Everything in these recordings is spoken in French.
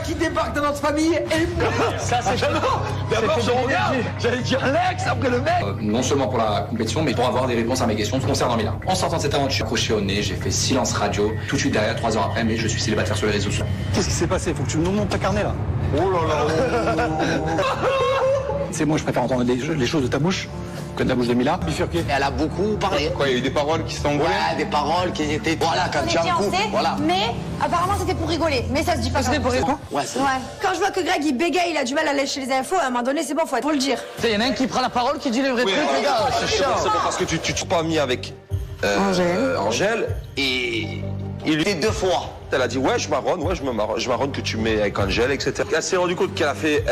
qui débarque dans notre famille et Ça, c'est d'abord, je regarde. J'allais dire Alex après le mec. Non seulement pour la compétition, mais pour avoir des réponses à mes questions concernant Milan. En sortant de cette aventure, je suis accroché au nez, j'ai fait silence radio. Tout de suite derrière, 3 heures après, mais je suis célibataire sur les réseaux sociaux. Qu'est-ce qui s'est passé? Faut que tu nous montres ta carnet là. Oh là là. C'est moi, je préfère entendre les choses de ta bouche que de la bouche de Mila. Bifurqué. Elle a beaucoup parlé. Quoi, il y a eu des paroles qui sont envolées? Ouais, des paroles qui étaient. Voilà, quand tu as un coup. Voilà. Mais apparemment c'était pour rigoler. Mais ça se dit pas. C'était pour rigoler. Ouais, c'est Ouais. Quand je vois que Greg il bégaye, il a du mal à lâcher les infos, à un moment donné c'est bon, faut le dire. Il y en a un qui prend la parole, qui dit le vrai truc, les gars. C'est chaud. C'est parce que tu t'es pas mis avec Angèle et il lui dit 2 fois. Elle a dit ouais je marronne que tu mets avec Angèle, etc. Elle s'est rendue compte qu'elle a fait,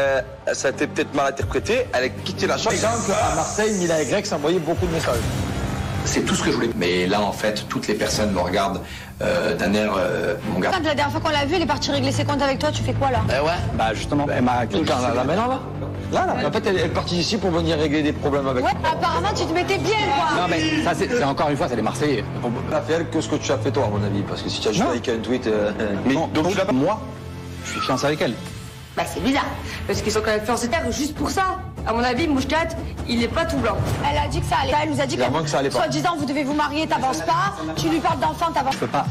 ça a été peut-être mal interprété, elle a quitté la chambre. Par exemple, à Marseille, Mila et Greg s'envoyaient beaucoup de messages. C'est tout ce que je voulais. Mais là, en fait, toutes les personnes me regardent d'un air, mon gars. La dernière fois qu'on l'a vu, elle est partie régler ses comptes avec toi, tu fais quoi là? ouais. Bah justement, elle m'a accueilli. La maintenant là. Là. En fait, elle est partie ici pour venir régler des problèmes avec. Ouais, apparemment tu te mettais bien quoi. Non mais ça c'est encore une fois, c'est les Marseillais. Elle a fait elle que ce que tu as fait toi à mon avis, parce que si tu as juste avec un tweet. Mais donc moi, je suis fiancé avec elle. Bah c'est bizarre, parce qu'ils sont quand même fiancés juste pour ça. À mon avis, Mouchkat, il est pas tout blanc. Elle a dit que ça allait. Elle nous a dit que soi-disant vous devez vous marier, t'avances pas. Tu lui parles d'enfant, t'avances. Je peux pas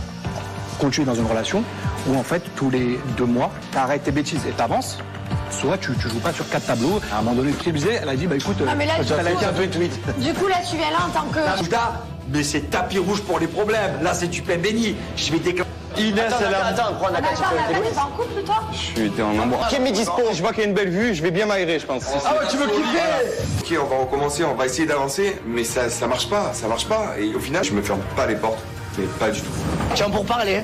continuer dans une relation où en fait tous les 2 mois, t'arrêtes tes bêtises et t'avances. Soit tu joues pas sur 4 tableaux. À un moment donné, tu disais, elle a dit bah écoute, mais là, elle a été un peu tweet. Du coup là tu viens là en tant que. mais c'est tapis rouge pour les problèmes. Là, c'est du pain béni. Je vais déclencher. Inès, elle a. Attends, prends la Attends, t'es pas en couple toi? Je suis en amour. Qui est dispo? Je vois qu'il y a une belle vue, je vais bien m'aérer, je pense. Ah ouais, tu veux kiffer? Ok, on va recommencer, on va essayer d'avancer, mais ça marche pas. Et au final, je me ferme pas les portes, mais pas du tout. Tiens, pour parler.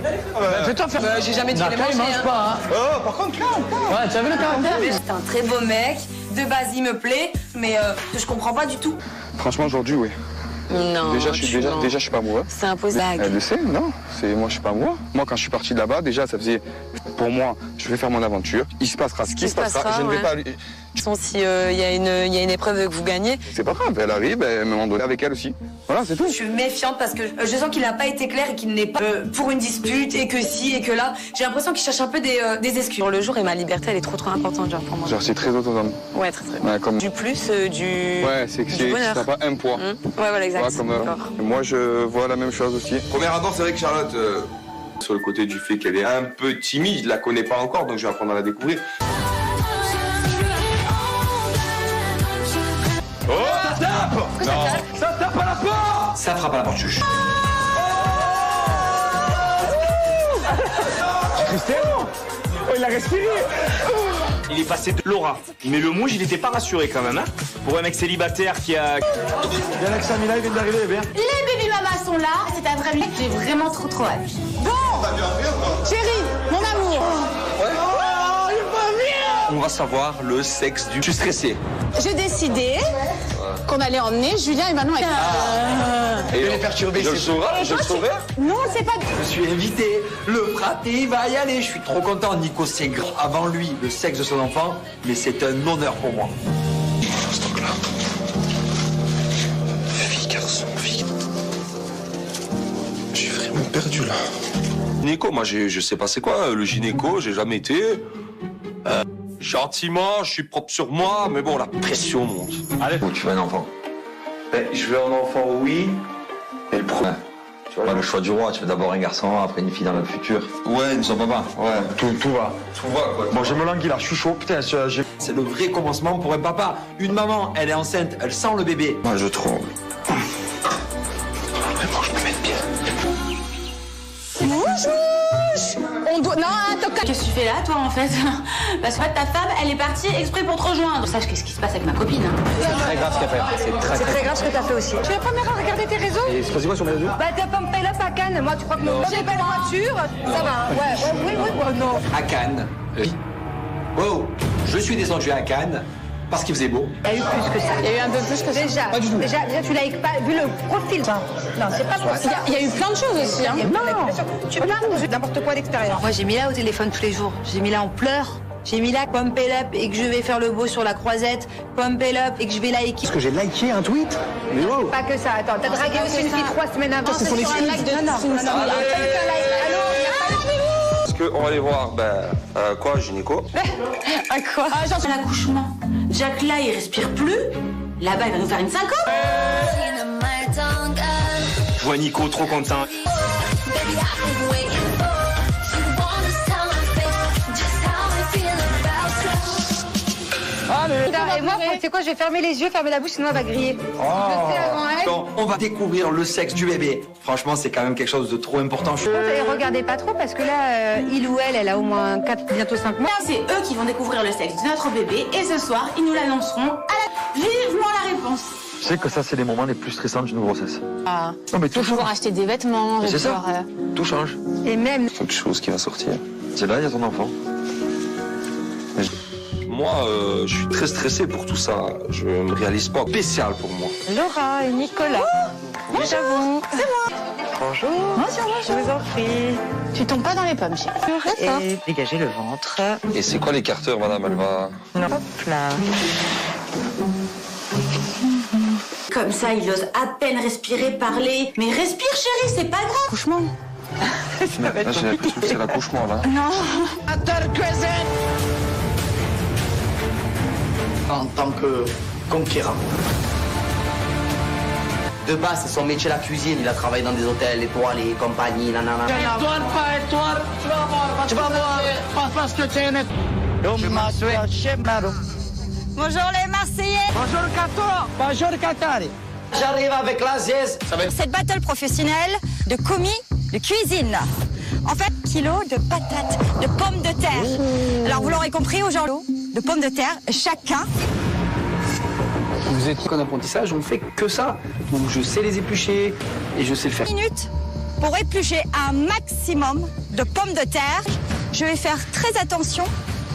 Fais-toi faire. J'ai jamais dit les manger. mange pas, hein. Oh, par contre, Ouais, tu as vu le caractère? C'est un très beau mec, de base il me plaît, mais je comprends pas du tout. Franchement, aujourd'hui, oui. Non. Déjà, je suis pas amoureux. C'est impossible. Elle le sait, non? Moi, je suis pas amoureux. Moi, quand je suis parti de là-bas, déjà, ça faisait. Pour moi, je vais faire mon aventure. Il se passera ce qui se passera. Je ne vais pas. Si y a une épreuve que vous gagnez. C'est pas grave, elle arrive, elle me demande avec elle aussi. Voilà, c'est tout. Je suis méfiante parce que je sens qu'il n'a pas été clair et qu'il n'est pas pour une dispute et que si et que là. J'ai l'impression qu'il cherche un peu des excuses. Pour le jour et ma liberté, elle est trop importante genre pour moi. Genre, c'est très autonome. Ouais, très. Ouais, comme. Du plus, du. Ouais, c'est que ça n'a pas un poids. Ouais, voilà, exact. Voilà, moi, je vois la même chose aussi. Premier abord, c'est vrai que Charlotte, sur le côté du fait qu'elle est un peu timide, je la connais pas encore, donc je vais apprendre à la découvrir. Oh, ça tape! Non, ça tape à la porte! Ça frappe à la porte, chuche. Cristiano! Oh, il a respiré! Il est passé de Laura. Mais le mouche, il était pas rassuré quand même, hein. Pour un mec célibataire qui a... Bien Alex Mila, il vient d'arriver, bien. Les baby mamas sont là, c'est un vrai mec, j'ai vraiment trop hâte. Bon, chérie, mon amour. On va savoir le sexe du. Je suis stressé. J'ai décidé qu'on allait emmener Julien et Manon avec. Et les perturber, je le saurai. Non, c'est pas. Je suis invité. Le fraté, il va y aller. Je suis trop content. Nico, c'est grand avant lui, le sexe de son enfant, mais c'est un honneur pour moi. Là. Fille, garçon, fille. Je suis vraiment perdu là. Gynéco, moi je sais pas c'est quoi le gynéco, j'ai jamais été. Gentiment, je suis propre sur moi, mais bon, la pression monte. Allez. Où tu veux un enfant? Je veux un enfant, oui. Et le problème. Tu vois, le choix du roi, tu veux d'abord un garçon, après une fille dans le futur. Ouais, Son papa. ouais. Tout va. Tout va quoi. Bon, je me languis là, je suis chaud. Putain, j'ai. C'est le vrai commencement pour un papa. Une maman, elle est enceinte, elle sent le bébé. Moi je tremble. Vraiment, je me mets bien. On doit. Non, attends. Qu'est-ce que tu fais là, toi, en fait? Parce qu'en fait, ta femme, elle est partie exprès pour te rejoindre. Sache qu'est-ce qui se passe avec ma copine. C'est très grave ce qu'elle fait. C'est très grave ce que t'as fait aussi. Tu vas pas me regarder tes réseaux? Et c'est quoi sur mes réseaux? Bah t'as pas me payer là à Cannes. Moi, tu crois que j'ai pas de voiture? Ça va. Ouais, non. À Cannes. Oh, je suis descendu à Cannes parce qu'il faisait beau. Il y a eu plus que ça. Il y a eu un peu plus que ça. Déjà, Pas du tout. déjà tu l'as pas vu le profil. Non, c'est pas pour ça. Il y a eu plein de choses aussi. Hein. Non. Tu regardes n'importe quoi à l'extérieur. Moi, j'ai mis là au téléphone tous les jours. J'ai mis là en pleurs. J'ai mis là pump it up et que je vais faire le beau sur la croisette. Pump it up et que je vais liker. Parce que j'ai liké un tweet. Mais wow. Pas que ça. Attends, t'as dragué aussi une fille 3 semaines avant. C'est son sur un excuse. like de. Non. Quelqu'un like. Allô. qu'on va aller voir, quoi, gynéco? À quoi? Ah, genre l'accouchement. Jack là, il respire plus. Là-bas, il va nous faire une syncope. Je vois Nico trop content. Et moi, tu sais quoi, je vais fermer les yeux, fermer la bouche, sinon elle va griller. Donc, on va découvrir le sexe du bébé. Franchement, c'est quand même quelque chose de trop important. Et regardez pas trop, parce que là, il ou elle a au moins 4, bientôt 5 mois. C'est eux qui vont découvrir le sexe de notre bébé. Et ce soir, ils nous l'annonceront. Vivement la réponse. Je sais que ça, c'est les moments les plus stressants d'une grossesse. Ah. Non, mais tout Je vais pouvoir acheter des vêtements. C'est ça. Tout change. Et même... Quelque chose qui va sortir. C'est là, il y a ton enfant. Moi, je suis très stressé pour tout ça. Je me réalise pas. Spécial pour moi. Laura et Nicolas. Bonjour, c'est moi. Bonjour. Bonjour, Je vous en prie. Tu tombes pas dans les pommes, chérie. Et dégagez le ventre. Et c'est quoi l'écarteur, madame? Elle va... Non. Hop là. Comme ça, il ose à peine respirer, parler. Mais respire, chérie, c'est pas grave. Accouchement. Là, j'ai l'impression que c'est l'accouchement, là. Non. En tant que conquérant. De base, c'est son métier, la cuisine. Il a travaillé dans des hôtels, étoiles et compagnie, nanana. Étoile, pas étoile, tu vas voir. Tu vas voir. Pas parce que tu es une... Je m'assois chez Maro. Bonjour les Marseillais. Bonjour Qatar. Bonjour Qatar. J'arrive avec la zièze. Cette battle professionnelle de commis de cuisine. En fait, kilos de patates, de pommes de terre. Alors vous l'aurez compris aujourd'hui, de pommes de terre, chacun. Vous êtes en apprentissage, on fait que ça. Donc je sais les éplucher et je sais le faire. Minutes pour éplucher un maximum de pommes de terre. Je vais faire très attention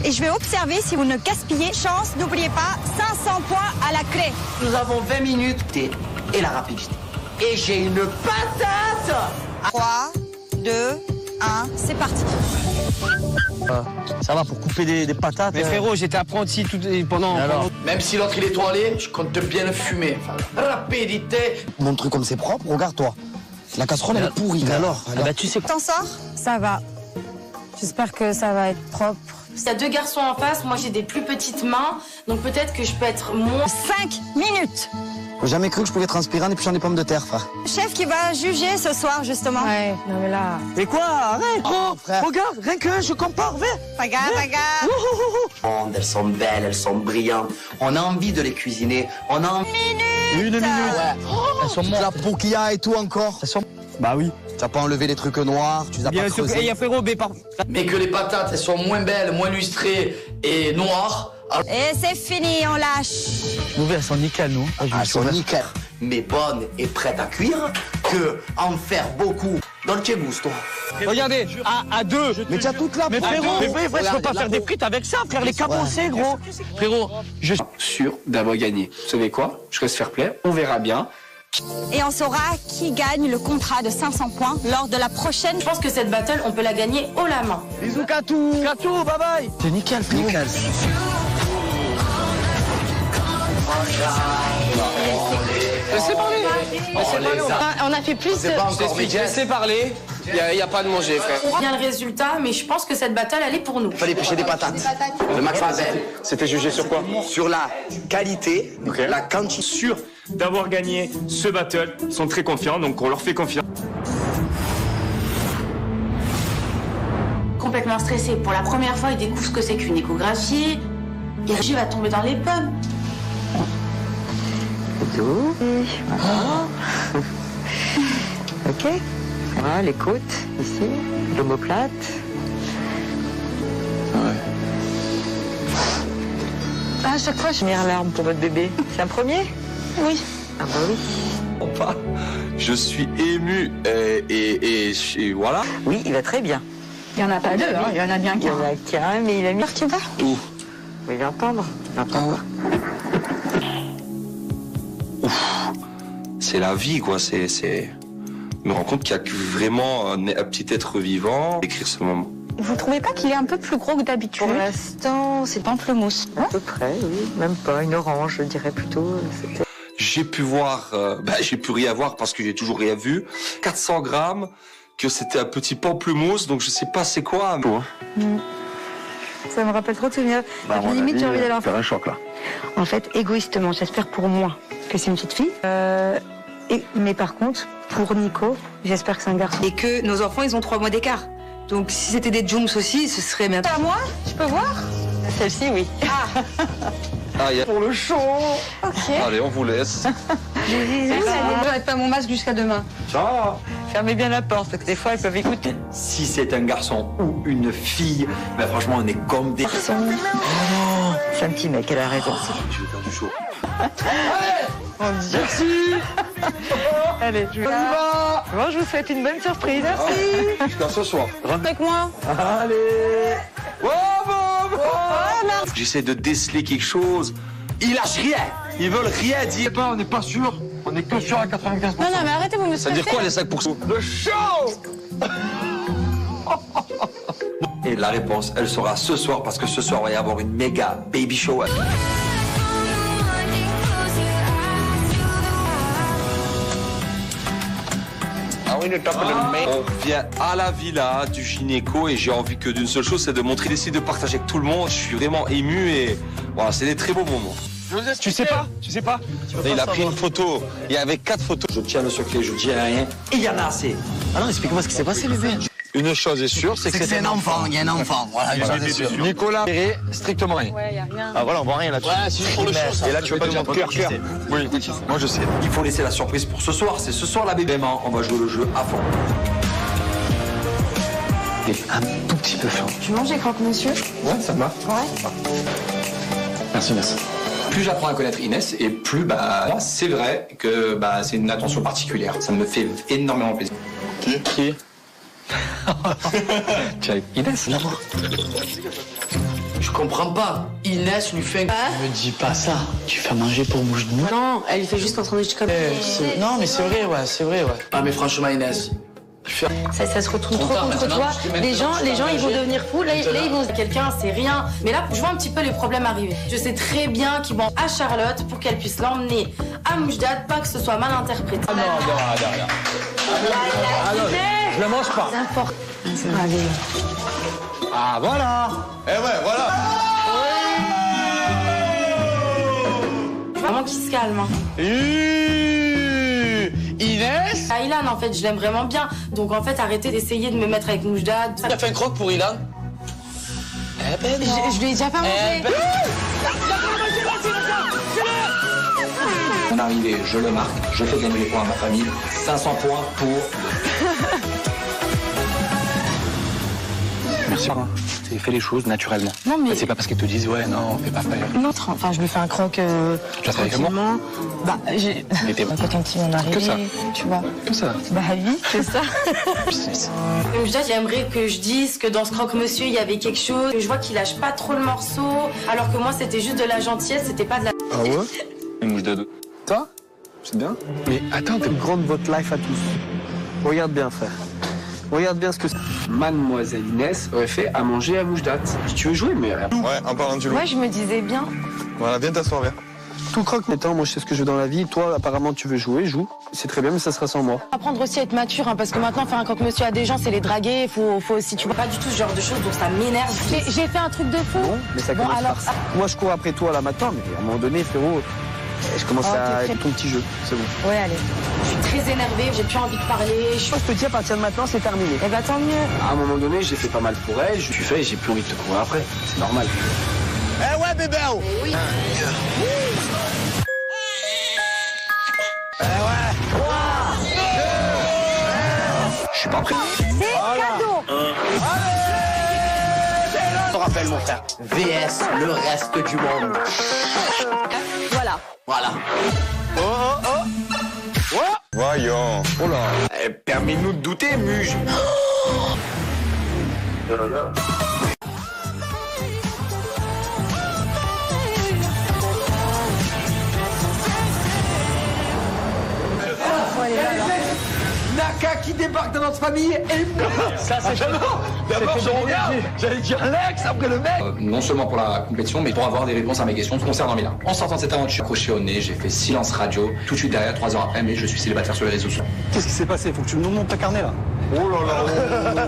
et je vais observer si vous ne gaspillez. Chance, n'oubliez pas, 500 points à la clé. Nous avons 20 minutes et la rapidité. Et j'ai une patate. 3, 2, 1, c'est parti. Ça va pour couper des patates. Mais frérot, j'étais apprenti pendant... Même si l'autre il est toilé, je compte bien le fumer. Rapidité. Mon truc comme c'est propre, regarde-toi. La casserole elle est pourrie. Alors tu sais. T'en sors? Ça va. J'espère que ça va être propre. Il y a deux garçons en face, moi j'ai des plus petites mains, donc peut-être que je peux être moins... 5 minutes. J'ai jamais cru que je pouvais transpirer en épluchant des pommes de terre, frère. Chef qui va juger ce soir, justement. Ouais, non mais là... Mais quoi? Arrête, gros. Frère. Regarde, rien que je compare, viens. Bagarre. Elles sont belles, elles sont brillantes. On a envie de les cuisiner. On a envie... Une minute. Ouais. Elles sont mortes. La peau qu'il y a et tout encore. Bah oui. Tu as pas enlevé les trucs noirs, tu les as Bien pas sûr, creusés. il y a frérot, Mais que les patates, elles sont moins belles, moins lustrées et noires. Et c'est fini, on lâche. Nous, elles sont nickel, nous. Elles sont nickel. Mais bonnes et prêtes à cuire, que en faire beaucoup. Dolce gusto. Regardez, à deux. Mais tu as toute la peau. Mais frérot, je peux pas faire des frites avec ça, frère. Les cabossés, gros. Frérot, je suis sûr d'avoir gagné. Vous savez quoi? Je reste fair play, on verra bien. Et on saura qui gagne le contrat de 500 points lors de la prochaine. Je pense que cette battle, on peut la gagner haut la main. Bisous, Katou. Katou, bye bye. C'est nickel, frérot. Nickel. Laissez parler. On a fait plus de... Laissez parler. Il n'y a pas de manger, frère. Bien le résultat, mais je pense que cette battle, elle est pour nous. Il fallait pêcher des patates. Le Max Mazel. C'était jugé sur quoi? Sur la qualité, la quantité. Sûr d'avoir gagné ce battle. Ils sont très confiants, donc on leur fait confiance. Complètement stressé. Pour la première fois, il découvre ce que c'est qu'une échographie. Il va tomber dans les pommes. Voilà. Ok. Voilà, les côtes, ici, l'omoplate. À chaque fois, je... Première larme pour votre bébé. C'est un premier? Oui. Ah bah oui. Je suis ému et voilà. Oui, il va très bien. Il n'y en a pas deux, hein. Il y en a bien Il y en a qu'un, mais il a mis... Tu vas? Où? Il va entendre. C'est la vie, quoi. C'est... Je me rends compte qu'il y a vraiment un petit être vivant. Écrire ce moment. Vous trouvez pas qu'il est un peu plus gros que d'habitude? Pour l'instant, c'est pamplemousse. À peu près, oui. Même pas une orange, je dirais plutôt. J'ai pu voir, j'ai pu rien voir parce que j'ai toujours rien vu. 400 grammes, que c'était un petit pamplemousse, donc je sais pas c'est quoi. Ça me rappelle trop de souvenirs. Limite, j'ai envie d'aller en faire un choc là. En fait, égoïstement, j'espère pour moi que c'est une petite fille. Mais par contre, pour Nico, j'espère que c'est un garçon. Et que nos enfants, ils ont 3 mois d'écart. Donc si c'était des Jooms aussi, ce serait même... À moi? Je peux voir? Celle-ci, oui. Pour le show. Ok. Allez, on vous laisse. Je n'arrête pas mon masque jusqu'à demain. Ciao. Fermez bien la porte, parce que des fois, elles peuvent écouter. Si c'est un garçon ou une fille, ben franchement, on est comme des... C'est un petit mec, elle a raison. Je vais faire du show. Merci. Allez, je vous souhaite une bonne surprise. Merci. Jusqu'à ce soir. Avec moi. Allez. J'essaie de déceler quelque chose. Ils lâchent rien. Ils veulent rien dire. On n'est pas sûr. On est que sûr à 95%. Non, mais arrêtez, vous me Ça veut dire quoi les 5%? Le show. Et la réponse, elle sera ce soir, parce que ce soir, il va y avoir une méga baby show. On vient à la villa du gynéco et j'ai envie que d'une seule chose, c'est de montrer, d'essayer de partager avec tout le monde. Je suis vraiment ému et voilà, c'est des très beaux moments. Tu sais pas? Il a pris une photo. Il y avait 4 photos. Je tiens le secret, je dis rien. Et il y en a assez. Ah non, explique-moi ce qui s'est passé, bébé. Une chose est sûre, c'est que C'est un enfant, il y a un enfant. Voilà, Voilà, sûr. Nicolas Perret, strictement rien. Ouais, y a rien. Ah voilà, on voit rien là-dessus. Ouais, c'est juste pour le show, ça. Et là, tu veux pas dire cœur. Oui, moi je sais. Il faut laisser la surprise pour ce soir. C'est ce soir la bébé. On va jouer le jeu à fond. Et un tout petit peu fort. Tu manges les croque-monsieur? Ouais, ça va. Ouais. Merci. Plus j'apprends à connaître Inès et plus c'est vrai que c'est une attention particulière. Ça me fait énormément plaisir. Qui? Tu es avec Inès là-bas? Je comprends pas. Inès lui fait... Ne me dis pas ça. Tu fais manger pour bouche de nous. Non, elle fait juste un sandwich comme Non, mais c'est vrai, ouais. Ah, mais franchement, Inès... Ça se retrouve trop contre toi. Les gens, ils vont devenir fous. Là, ils vont dire quelqu'un, c'est rien. Mais là, je vois un petit peu les problèmes arriver. Je sais très bien qu'ils vont à Charlotte pour qu'elle puisse l'emmener à Moujdat, pas que ce soit mal interprété. Non. Je le mange pas. N'importe. Allez. Ah voilà. Eh ouais, voilà. Vraiment qu'il se calme. Inès? Ilan, en fait, je l'aime vraiment bien. Donc, en fait, arrêtez d'essayer de me mettre avec Moujdat. T'as fait un croque pour Ilan? Eh ben non. Je lui ai déjà pas mangé. Mon arrivée, je le marque, je fais gagner les points à ma famille. 500 points pour... Merci. Tu fais les choses naturellement. Non, mais... C'est pas parce qu'ils te disent ouais, non, fais pas peur. Non, enfin, je lui fais un croque Tu l'as fait avec moi? J'ai... Mais t'es... Quand ton petit mon arrivé, Que ça. tu vois. Tout ça. Oui, c'est ça. Moujdat, j'aimerais que je dise que dans ce croque-monsieur, il y avait quelque chose. Que je vois qu'il lâche pas trop le morceau. Alors que moi, c'était juste de la gentillesse, c'était pas de la... Ah ouais? Une mouche de deux. Ça? C'est bien. Mais attends, t'es... Grande votre life à tous. Regarde bien, frère. Regarde bien ce que... Mademoiselle Inès aurait fait à manger à Moujdat. Si tu veux jouer, mais... Ouais, en parlant du loup. Ouais, je me disais bien. Voilà, viens t'asseoir, viens. Tout croque mettant, moi je sais ce que je veux dans la vie. Toi, apparemment, tu veux jouer, joue. C'est très bien, mais ça sera sans moi. Apprendre aussi à être mature, parce que maintenant, faire un croque-monsieur à des gens, c'est les draguer. Faut aussi, tu vois, pas du tout ce genre de choses, donc ça m'énerve. J'ai fait un truc de fou. Bon, mais ça commence par ça. Moi, je cours après toi là maintenant, mais à un moment donné, frérot, je commence à être ton petit jeu. C'est bon. Ouais, allez. Je suis très énervée, j'ai plus envie de parler. Je te dis, à partir de maintenant, c'est terminé. Eh ben, tant mieux. À un moment donné, j'ai fait pas mal pour elle. Tu fais, j'ai plus envie de te courir après. C'est normal. Eh ouais, bébé! Oui. Je suis pas prêt. C'est cadeau. Je te rappelle, mon frère. VS, le reste du monde. Voilà. Voilà. Voyons. Oh là. Permets-nous de douter, Muge. caca qui débarque dans notre famille et... Ça, c'est d'abord, je regarde. J'allais dire l'ex après le mec. Non seulement pour la compétition, mais pour avoir des réponses à mes questions concernant Milan. En sortant de cette aventure, accroché au nez, j'ai fait silence radio. Tout de suite derrière, 3 heures après, mais je suis célibataire sur les réseaux sociaux. Qu'est-ce qui s'est passé? Faut que tu nous montres ta carnet là. Oh là là.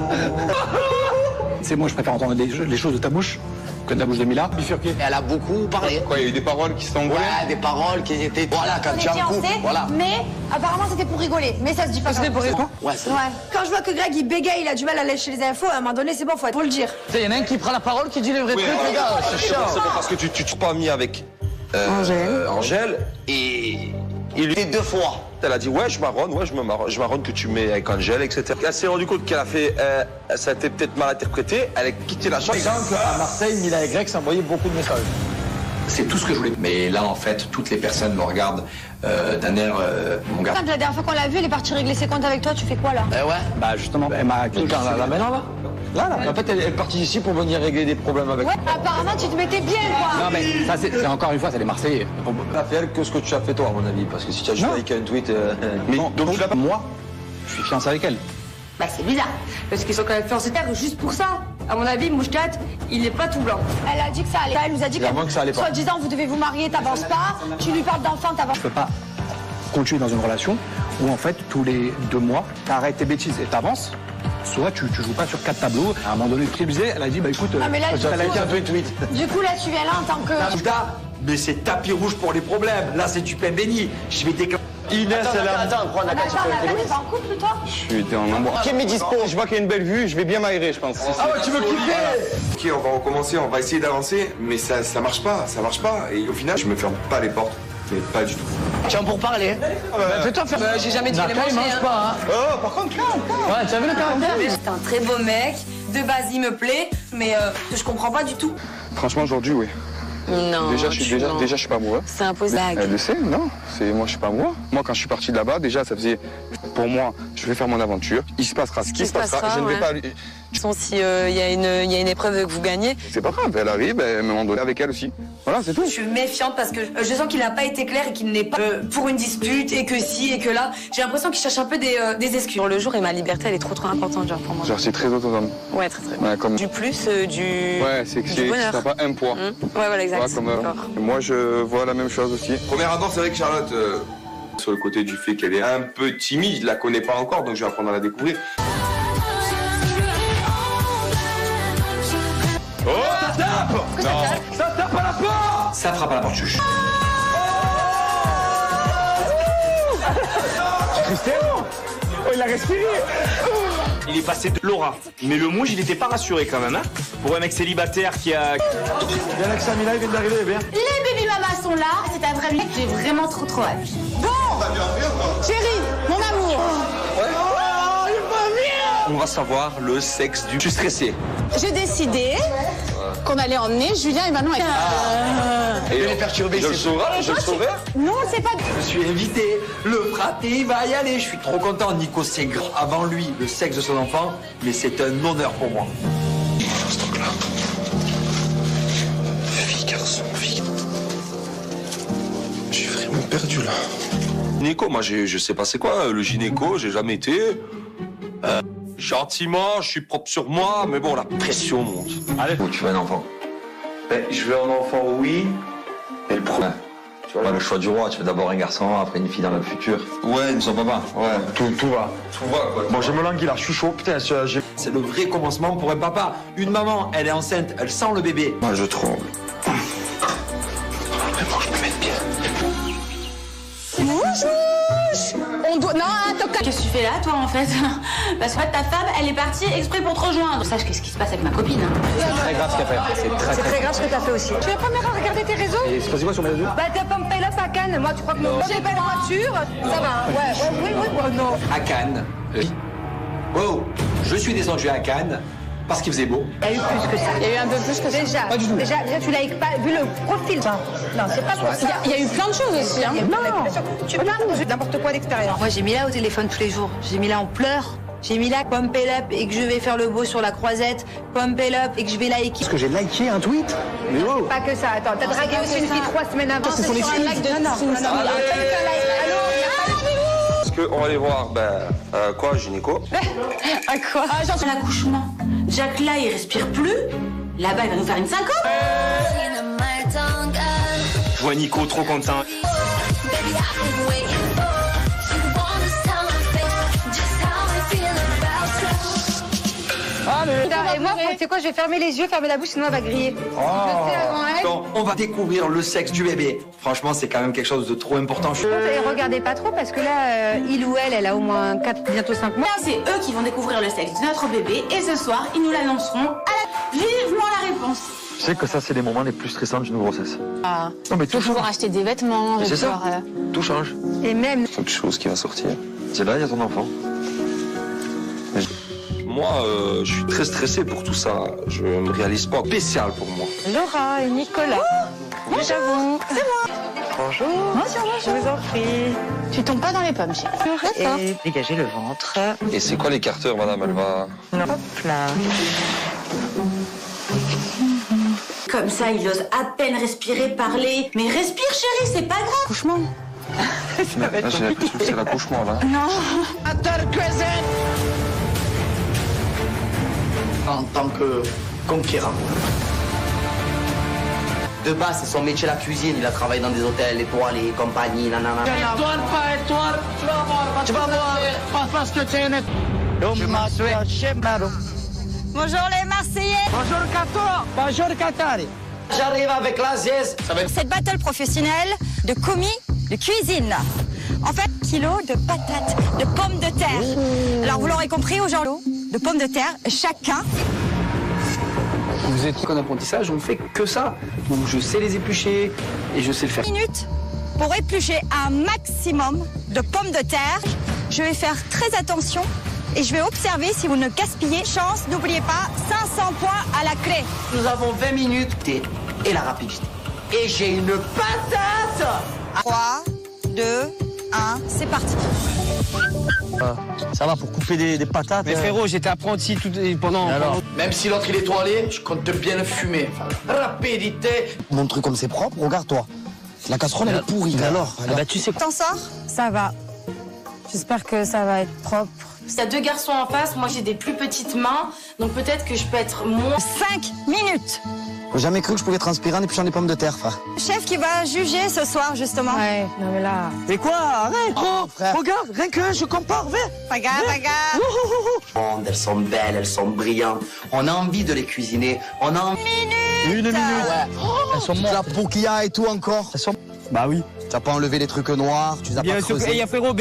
C'est moi, je préfère entendre les choses de ta bouche que de la bouche de Mila. Bifurqué. Elle a beaucoup parlé. Quoi, il y a eu des paroles qui sont envolées? Ouais, des paroles qui étaient... Voilà, quand tu as un coup, voilà. Mais apparemment c'était pour rigoler. Mais ça se dit pas. C'était pour rigoler. Ouais, c'est Ouais. Quand je vois que Greg il bégaye, il a du mal à lâcher les infos, à un moment donné c'est bon, faut le dire. Il y en a un qui prend la parole, qui dit le vrai truc, les gars. C'est chaud. C'est parce que tu t'es pas mis avec Angèle et il lui dit 2 fois. Elle a dit ouais je marronne que tu mets avec Angèle, etc. Elle s'est rendue compte qu'elle a fait, ça a été peut-être mal interprété, elle a quitté la chambre. Par exemple, à Marseille, Mila et Greg s'envoyaient beaucoup de messages. C'est tout ce que je voulais. Mais là, en fait, toutes les personnes me regardent d'un air... mon gars. La dernière fois qu'on l'a vu, elle est partie régler ses comptes avec toi, tu fais quoi là? Ouais. Bah justement, elle m'a... Là maintenant là. Là. En fait, elle est partie ici pour venir régler des problèmes avec. Ouais, apparemment tu te mettais bien quoi. Non mais ça c'est encore une fois, c'est les Marseillais. Elle a fait elle que ce que tu as fait toi à mon avis, parce que si tu as juste liké un tweet. Mais donc moi, je suis fiancé avec elle. Bah c'est bizarre, parce qu'ils sont quand même fiancés juste pour ça. À mon avis, Mouchkat, il n'est pas tout blanc. Elle a dit que ça allait. Elle nous a dit que ça allait pas. Soi-disant, vous devez vous marier, t'avances pas. Tu lui parles d'enfant, t'avances. Je peux pas continuer dans une relation où en fait tous les 2 mois, t'arrêtes tes bêtises et t'avances. Soit tu joues pas sur 4 tableaux. À un moment donné, tu disais, elle a dit bah écoute, mais là, elle a été un peu tweet. Du coup là, tu viens là en tant que. Mais c'est tapis rouge pour les problèmes. Là, c'est du pain béni. Je vais déclencher. Inès, elle a. Attends, t'es pas en couple toi? Je suis en amour. Ok, mes dispo. Je vois qu'il y a une belle vue, je vais bien m'aérer, je pense. Ah ouais, tu veux kiffer? Ok, on va recommencer, on va essayer d'avancer, mais ça marche pas. Et au final, je me ferme pas les portes. Mais pas du tout. Tiens, pour parler. Fais-toi faire. J'ai jamais dit les manger. Il mange pas. Oh, par contre, Ouais, tu as vu le caractère? C'est un très beau mec, de base il me plaît, mais je comprends pas du tout. franchement, aujourd'hui, oui. Non. Déjà, je suis pas amoureux. C'est impossible. Elle le sait, non. Moi, je suis pas amoureux. Moi, quand je suis parti de là-bas, déjà, ça faisait, pour moi, je vais faire mon aventure. Il se passera ce qui se passera. Je ne vais pas. S'il y a une épreuve que vous gagnez. C'est pas grave. Elle arrive, elle me demande avec elle aussi. Voilà, c'est tout. Je suis méfiante parce que je sens qu'il n'a pas été clair et qu'il n'est pas pour une dispute et que si et que là. J'ai l'impression qu'il cherche un peu des excuses. Pour le jour et ma liberté, elle est trop importante, genre pour moi. Genre, c'est très autonome. Ouais, très. Ouais, comme... Du plus, du. Ouais, c'est que t'as pas un poids. Ouais, voilà, exact. Voilà, moi, je vois la même chose aussi. Premier abord, c'est vrai que Charlotte, sur le côté du fait qu'elle est un peu timide, je la connais pas encore, donc je vais apprendre à la découvrir. Oh, ça tape! Non. Ça tape à la porte! Ça frappe à la porte, chuche. Cristiano! Oh, il a respiré! Il est passé de Laura. Mais le mouche, il était pas rassuré quand même, hein. Pour un mec célibataire qui a... Bien Alexa, Mila, il vient d'arriver, bien. Les baby mamas sont là, c'est un vrai mec, j'ai vraiment trop hâte. Bon! Chérie, mon amour! On va savoir le sexe du... Je suis stressé. J'ai décidé qu'on allait emmener Julien et Manon avec... Et les perturber, je le saurai. Non, c'est pas... Je suis invité. Le fraté va y aller. Je suis trop content. Nico, c'est grand. Avant lui, le sexe de son enfant. Mais c'est un honneur pour moi. Ce truc-là. Fille, garçon, fille. Je suis vraiment perdu, là. Gynéco, moi, je sais pas c'est quoi. Le gynéco, j'ai jamais été. Gentiment, je suis propre sur moi. Mais bon, la pression monte. Allez. Où tu veux un enfant? Je veux un enfant, oui. Et le premier. Tu vois, le choix du roi, tu veux d'abord un garçon, après une fille dans le futur. Ouais, son papa. Ouais. Tout va. Tout va, quoi. Bon, je me languis là, je suis chaud. Putain, C'est le vrai commencement pour un papa. Une maman, elle est enceinte, elle sent le bébé. Moi, je tremble. Vraiment, je me mets bien. On doit... Non, attends... Qu'est-ce que tu fais là, toi, en fait? Parce que ta femme, elle est partie exprès pour te rejoindre. Sache qu'est-ce qui se passe avec ma copine. C'est très grave ce qu'elle fait. C'est très grave ce que t'as fait aussi. Tu es la première à regarder tes réseaux? Et c'est passé quoi sur mes réseaux? Bah t'as pas me payer là à Cannes. Moi, tu crois que mon j'ai pas la voiture? Ça va, ouais, non. À Cannes. Oh, je suis descendu à Cannes parce qu'il faisait beau. Il y a eu plus que ça. Il y a eu un peu plus que ça. Déjà, pas du tout. Déjà tu l'as pas vu le profil. Non, c'est pas pour ça. Il y a eu plein de choses aussi. Hein. Non, tu regardes n'importe quoi d'extérieur. Moi, j'ai mis là au téléphone tous les jours. J'ai mis là en pleurs. J'ai mis là pump it up et que je vais faire le beau sur la croisette. Pump it up et que je vais liker. Parce que j'ai liké un tweet. Mais wow. Pas que ça. Attends, t'as dragué aussi une fille 3 semaines avant. C'est son excuse. Non. Quelqu'un like. Allô? Parce que on va aller voir, quoi, gynéco. À quoi? Ah, genre l'accouchement. Jack là, il respire plus. Là-bas, il va nous faire une syncope. Je vois Nico trop content. Et moi, tu sais quoi, je vais fermer les yeux, fermer la bouche, sinon elle va griller. Bon, on va découvrir le sexe du bébé. Franchement, c'est quand même quelque chose de trop important. Et regardez pas trop, parce que là, il ou elle a au moins 4, bientôt 5 mois. C'est eux qui vont découvrir le sexe de notre bébé. Et ce soir, ils nous l'annonceront. Vivement la réponse. Je sais que ça, c'est les moments les plus stressants d'une grossesse. Ah. Non, mais tout pouvoir change. acheter des vêtements. C'est ça. Tout change. Et même. Quelque chose qui va sortir. C'est là, il y a ton enfant. Moi, je suis très stressé pour tout ça. Je me réalise pas. Spécial pour moi. Laura et Nicolas. Bonjour, c'est moi. Bonjour. Bonjour. Je vous en prie. Tu tombes pas dans les pommes, chérie. Et dégagez le ventre. Et c'est quoi l'écarteur, madame? Elle va... Non. Hop là. Comme ça, il ose à peine respirer, parler. Mais respire, chérie, c'est pas grave. Accouchement. Là, j'ai l'impression que c'est l'accouchement, là. Non. En tant que conquérant. De base, c'est son métier, la cuisine. Il a travaillé dans des hôtels étoilés, compagnie, nanana. Étoile, pas étoile, tu vas voir. Tu vas voir. Pas parce que tu es net. Bonjour les Marseillais. Bonjour Qatar. Bonjour Qatar. J'arrive avec la zièze. Cette battle professionnelle de commis de cuisine. En fait, kilos de patates, de pommes de terre. Alors vous l'aurez compris aujourd'hui, de pommes de terre, chacun. Vous êtes en apprentissage, on fait que ça. Donc je sais les éplucher et je sais le faire. Minutes pour éplucher un maximum de pommes de terre. Je vais faire très attention et je vais observer si vous ne gaspillez. Chance, n'oubliez pas, 500 points à la clé. Nous avons 20 minutes et la rapidité. Et j'ai une patate. 3, 2, 1, c'est parti. Ça va pour couper des patates. Mais frérot, j'étais apprenti pendant... Même si l'autre il est toilé, je compte bien le fumer. Rapidité. Mon truc comme c'est propre, regarde-toi. La casserole, elle est pourrie. Alors, tu sais. T'en sors? Ça va. J'espère que ça va être propre. Il y a deux garçons en face, moi j'ai des plus petites mains, donc peut-être que je peux être moins... 5 minutes. J'ai jamais cru que je pouvais transpirer en épluchant des pommes de terre, frère. Chef qui va juger ce soir, justement. Ouais, non mais là... Mais quoi? Arrête, gros. Regarde, rien que je compare, viens. Bagarre. Elles sont belles, elles sont brillantes. On a envie de les cuisiner. On a envie... Une minute. Ouais. Elles sont mortes. La peau qu'il y a et tout encore. Bah oui. Tu as pas enlevé les trucs noirs, tu les as pas creusés. Il y a frérot,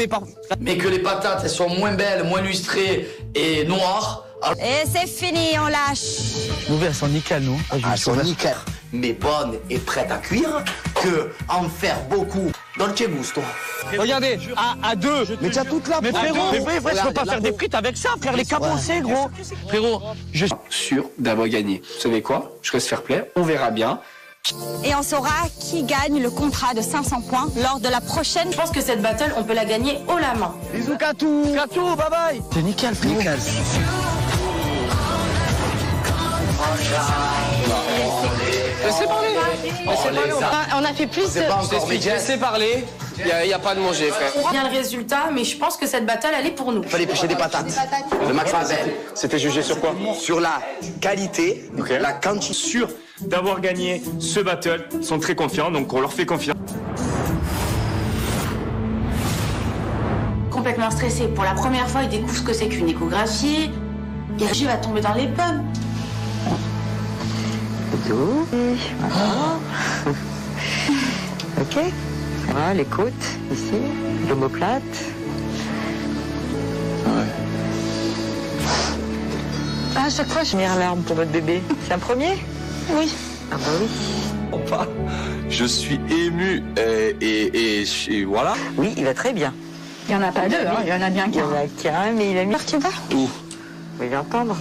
Mais que les patates, elles sont moins belles, moins lustrées et noires. Et c'est fini, on lâche. Elles sont nickel, nous. Elles sont nickel. Mais bonnes et prêtes à cuire, que en faire beaucoup. Dolce gusto. Regardez, à deux. Mais tu as toute la peau. Mais frérot, je peux pas faire des frites avec ça, frère, les cabossés, gros. Frérot, je suis sûr d'avoir gagné. Vous savez quoi? Je reste fair play, on verra bien. Et on saura qui gagne le contrat de 500 points lors de la prochaine. Je pense que cette battle, on peut la gagner haut la main. Bisous Katou. Katou, bye bye. C'est nickel, frérot. Nickel. Laissez parler. On a fait plus de... Laissez parler. Il n'y a pas de manger, frère. Bien le résultat, mais je pense que cette battle, elle est pour nous. Il fallait pêcher des patates. Le Max Mazel. C'était jugé sur quoi? Sur la qualité, la quantité. Sûr d'avoir gagné ce battle. Ils sont très confiants, donc on leur fait confiance. Complètement stressé. Pour la première fois, il découvre ce que c'est qu'une échographie. Il va tomber dans les pommes. Voilà. Ok. Voilà, les côtes, ici, l'omoplate. À chaque fois, je mets un larme pour votre bébé. C'est un premier? Oui. Ah bah oui. Je suis ému et voilà. Oui, il va très bien. Il n'y en a pas deux, hein. Il y en a bien Il y en a qu'un, mais il a mis... Tu vas? Où? Il va entendre.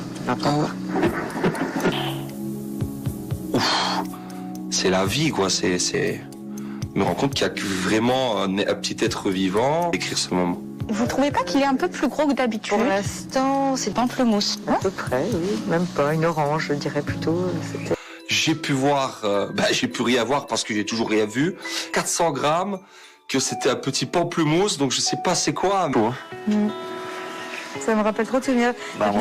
C'est la vie, quoi. Je me rends compte qu'il y a vraiment un petit être vivant. Écrire ce moment. Vous trouvez pas qu'il est un peu plus gros que d'habitude? Pour l'instant, c'est pamplemousse. À peu près, oui. Même pas une orange, je dirais plutôt. J'ai pu voir, j'ai pu rien voir parce que j'ai toujours rien vu. 400 grammes, que c'était un petit pamplemousse, donc je sais pas c'est quoi. Ça me rappelle trop de souvenirs.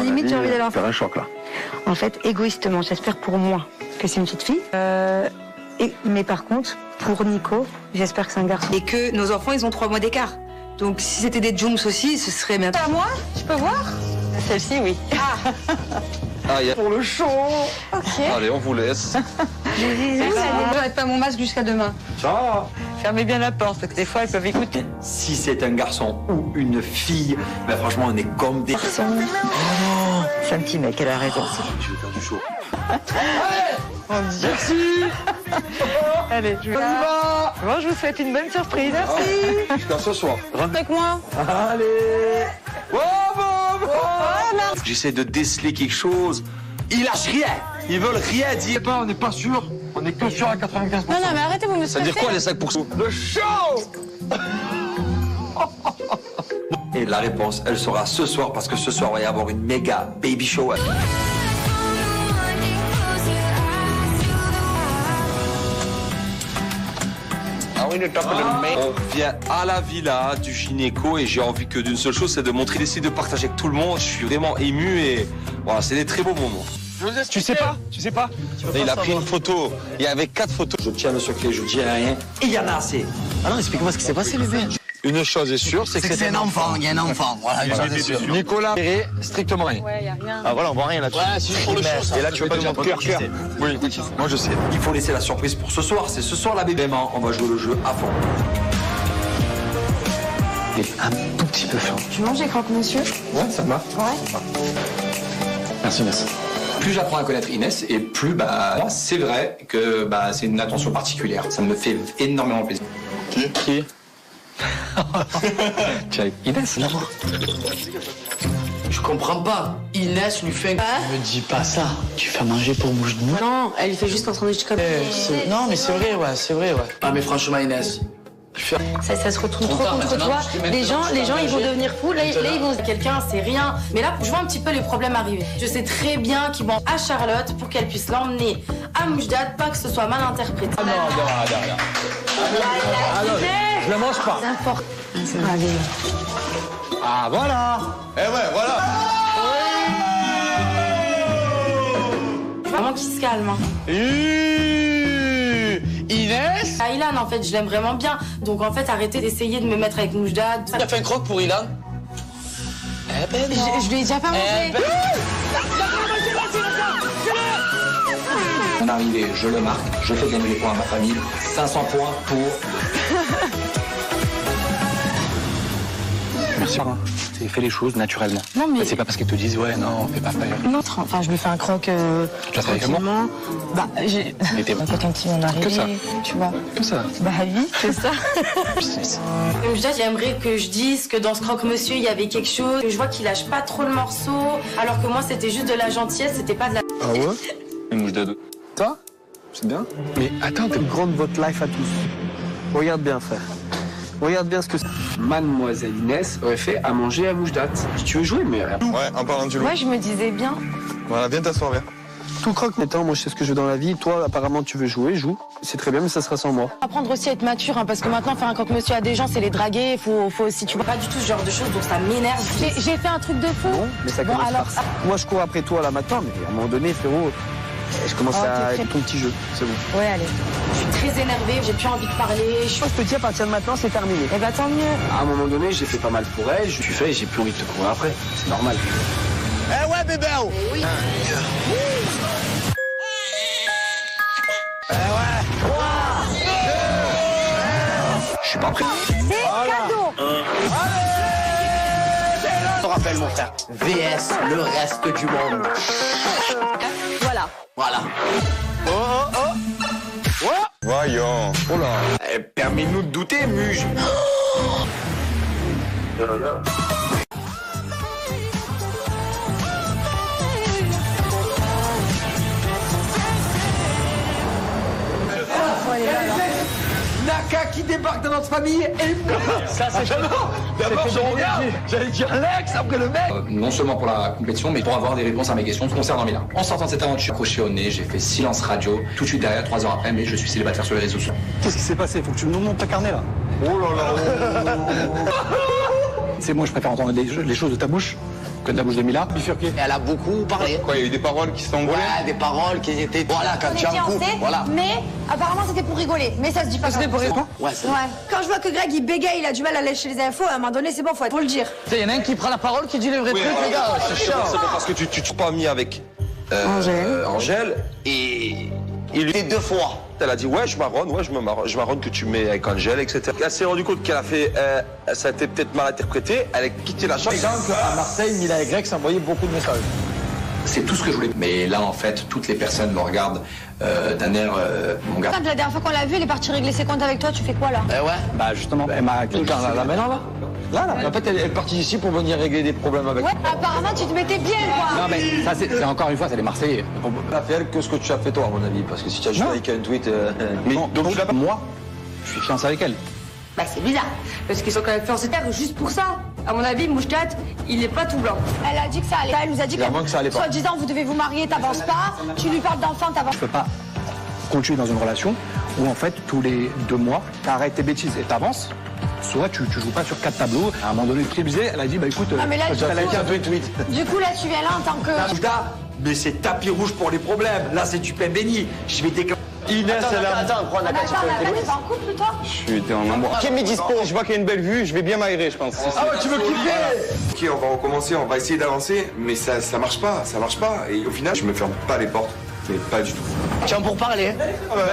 Limite, j'ai envie d'aller en faire un choc là. En fait, égoïstement, j'espère pour moi que c'est une petite fille. Mais par contre, pour Nico, j'espère que c'est un garçon. Et que nos enfants, ils ont 3 mois d'écart. Donc si c'était des Jooms aussi, ce serait même... À moi, je peux voir? Celle-ci, oui. Pour le show. Ok. Allez, on vous laisse. Je n'arrête pas mon masque jusqu'à demain. Ciao. Fermez bien la porte, parce que des fois, elles peuvent écouter. Si c'est un garçon ou une fille, ben franchement, on est comme des... C'est un petit mec, elle a raison. Je vais faire du show. Merci. Allez, je vais... Bon, je vous souhaite une bonne surprise. Merci. Jusqu'à ce soir. Rentre avec moi. Allez. J'essaie de déceler quelque chose. Ils lâchent rien. Ils veulent rien dire. On n'est pas sûr. On est que sûr à 95%. Non, mais arrêtez, vous me Ça veut dire quoi les 5%? Le show. Et la réponse, elle sera ce soir, parce que ce soir, il va y avoir une méga baby show. On vient à la villa du gynéco et j'ai envie que d'une seule chose, c'est de montrer, d'essayer de partager avec tout le monde. Je suis vraiment ému et voilà, c'est des très beaux moments. Tu sais pas? Et il a pris une photo. Il y avait 4 photos. Je tiens le secret, je dis rien. Et il y en a assez. Ah non, explique-moi ce qui s'est passé, bébé. Une chose est sûre, c'est que c'est un enfant. Il y a un enfant. Voilà, une chose est sûre. Nicolas, Strictement rien. Ouais, y a rien. Ah voilà, on voit rien là-dessus. Ouais, c'est pour le show. Et là, tu veux pas dire cœur. oui, moi je sais. Il faut laisser la surprise pour ce soir. C'est ce soir la bébé. Vraiment, on va jouer le jeu à fond. Un tout petit peu fort. Tu manges les croque-monsieur? Ouais, ça va. Ouais. Merci. Plus j'apprends à connaître Inès et plus c'est vrai que c'est une attention particulière. Ça me fait énormément plaisir. Qui Inès, là. Je comprends pas. Inès lui fait... Me dis pas ça. Tu fais manger pour bouche de mou. Non, elle fait juste un sandwich comme Non, mais c'est vrai, ouais. Ah, mais franchement, Inès... Ça se retourne trop contre toi. Les gens, ils vont devenir fous. Là, ils vont dire quelqu'un, c'est rien. Mais là, je vois un petit peu les problèmes arriver. Je sais très bien qu'ils vont à Charlotte pour qu'elle puisse l'emmener à Moujdat, pas que ce soit mal interprété. Non. Je la mange pas. N'importe. Ah, voilà. Eh ouais, voilà. Vraiment qu'il se calme. Inès? Ilan, en fait, je l'aime vraiment bien. Donc, en fait, arrêtez d'essayer de me mettre avec Moujdat. T'as fait un croque pour Ilan? Eh ben non. Je lui ai déjà pas mangé. Mon arrivée, je le marque. Je fais gagner les points à ma famille. 500 points pour... Merci. C'est fait les choses naturellement. Non, mais... C'est pas parce qu'ils te disent ouais non, fais pas peur. Non, enfin, je lui fais un croque tranquillement. J'ai un coton petit mon arrivée, tu vois. Tout ça. Oui, c'est ça. Moujdat, j'aimerais que je dise que dans ce croque-monsieur, il y avait quelque chose. Je vois qu'il lâche pas trop le morceau, alors que moi, c'était juste de la gentillesse, c'était pas de la... Ah ouais? Une mouche de deux. Ça? C'est bien. Mais attends, Une grande votre life à tous. Regarde bien, frère. Regarde bien ce que c'est. Mademoiselle Inès aurait fait à manger à Moujdat. Si tu veux jouer, mais... Ouais, en parlant du loup. Ouais, je me disais bien. Voilà, viens t'asseoir, viens. Tout croque n'étant, moi je sais ce que je veux dans la vie. Toi, apparemment, tu veux jouer, joue. C'est très bien, mais ça sera sans moi. Apprendre aussi à être mature, parce que maintenant, faire un croque-monsieur à des gens, c'est les draguer. Faut aussi, tu vois, pas du tout ce genre de choses, donc ça m'énerve. J'ai fait un truc de fou. Non, mais ça commence par ça. Moi, je cours après toi là maintenant, mais à un moment donné, frérot, je commence à être ton petit jeu. C'est bon. Ouais, allez. Je suis très énervée, j'ai plus envie de parler. Je peux te dire, à partir de maintenant, c'est terminé. Eh ben, tant mieux. À un moment donné, j'ai fait pas mal pour elle. Je suis fait et j'ai plus envie de te courir après. C'est normal. Eh ouais, bébé. Oui. Je suis pas prêt. C'est cadeau. Je te rappelle, mon frère. VS, le reste du monde. Voilà. Voilà. Voyons. Oh là. Permets-nous de douter, Muge. Naka qui débarque dans notre famille et... Ça, c'est d'abord, je regarde. J'allais dire Lex après le mec. Non seulement pour la compétition, mais pour avoir des réponses à mes questions concernant Milan. En sortant de cette aventure, accroché au nez, j'ai fait silence radio. Tout de suite derrière, 3 heures après, mais je suis célibataire sur les réseaux sociaux. Qu'est-ce qui s'est passé? Faut que tu nous montres ta carnet là. Oh là là. C'est moi, je préfère entendre les choses de ta bouche que de la bouche de Mila. Bifurqué. Elle a beaucoup parlé. Quoi, il y a eu des paroles qui sont envolées? Ouais, des paroles qui étaient. Voilà, quand tu as un couple. Voilà. Mais apparemment c'était pour rigoler. Mais ça se dit pas. C'était pour rigoler. Ouais, c'est Ouais. Quand je vois que Greg il bégaye, il a du mal à lâcher les infos, à un moment donné c'est bon, faut le dire. Il y en a un qui prend la parole, qui dit le vrai truc, les gars, c'est C'est chaud. parce que tu t'es pas mis avec Angèle et il lui dit 2 fois. Elle a dit ouais je marronne que tu mets avec Angèle, etc. Elle s'est rendue compte qu'elle a fait, ça a été peut-être mal interprété, elle a quitté la chambre. À Marseille, Mila et Greg s'envoyaient beaucoup de messages. C'est tout ce que je voulais. Mais là, en fait, toutes les personnes me regardent d'un air, mon gars. La dernière fois qu'on l'a vu, elle est partie régler ses comptes avec toi, tu fais quoi là? Ouais. Bah justement, elle m'a... Là, maintenant, là. Là. En fait, elle est partie ici pour venir régler des problèmes avec. Ouais, apparemment tu te mettais bien quoi. Non mais ça c'est encore une fois, c'est les Marseillais. Elle a fait elle que ce que tu as fait toi, à mon avis. Parce que si tu as juste avec un tweet. Mais donc moi, je suis fiancé avec elle. Bah c'est bizarre, parce qu'ils sont quand même fiancés juste pour ça. À mon avis, Mouchkat, il est pas tout blanc. Elle a dit que ça allait. Elle nous a dit que soit disant vous devez vous marier, t'avances pas. Tu lui parles d'enfant, t'avances. Je peux pas continuer dans une relation où en fait tous les 2 mois, t'arrêtes tes bêtises et t'avances. Soit tu joues pas sur 4 tableaux. À un moment donné, elle a dit bah écoute, mais là, elle a été un peu tweet. Du coup là tu viens là en tant que. Mais c'est tapis rouge pour les problèmes. Là, c'est du pain béni. Je vais déclencher. Inès, elle a... Attends, prends la carte sur le téléphone. T'es pas en couple toi? Je suis en amour. Qui est dispo? Je vois qu'il y a une belle vue, je vais bien m'aérer, je pense. Ah ouais, tu veux kiffer? Ok, on va recommencer, on va essayer d'avancer, mais ça marche pas, ça marche pas. Et au final, je me ferme pas les portes, mais pas du tout. Tiens, pour parler.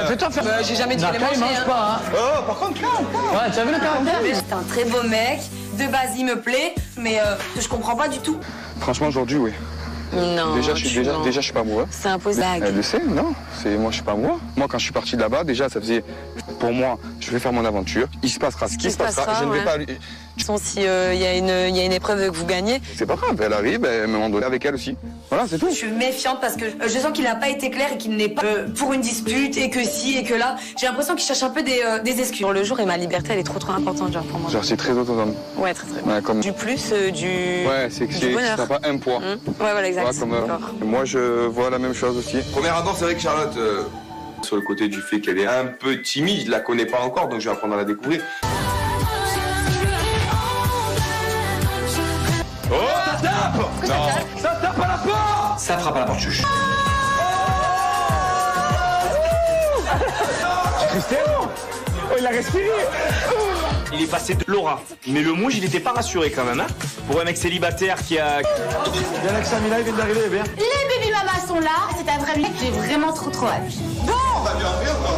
Fais-toi faire. J'ai jamais dit les Naka, il manger. mange pas, hein. Oh, par contre, Ouais, tu as vu le caractère? C'est un très beau mec. De base, il me plaît, mais je comprends pas du tout. franchement, aujourd'hui, oui. Non. Déjà, je suis pas amoureux. C'est impossible. Elle le sait, non. Moi, je suis pas amoureux. Moi, quand je suis parti de là-bas, déjà, ça faisait, pour moi, je vais faire mon aventure. Il se passera ce qui se passera. Je ne vais pas. Si y a une épreuve que vous gagnez. C'est pas grave. Elle arrive, elle me demande avec elle aussi. Voilà, c'est tout. Je suis méfiante parce que je sens qu'il n'a pas été clair et qu'il n'est pas pour une dispute et que si et que là. J'ai l'impression qu'il cherche un peu des excuses. Pour le jour et ma liberté, elle est trop importante genre pour moi. Genre, c'est très autonome. Ouais, très. Ouais, comme... Du plus, du. Ouais, c'est que t'as pas un poids. Ouais, voilà, exact. Voilà, moi, je vois la même chose aussi. Premier abord, c'est vrai que Charlotte, sur le côté du fait qu'elle est un peu timide, je la connais pas encore, donc je vais apprendre à la découvrir. Oh, ça tape! Non, ça tape à la porte! Ça frappe à la porte, chuche. Cristiano! Oh, il a respiré! Il est passé de Laura. Mais le mouche, il était pas rassuré quand même, hein? Pour un mec célibataire qui a... Bien avec Samila, il vient d'arriver, bien. Les baby mamas sont là. C'est un vrai mec. J'ai vraiment trop hâte. Bon,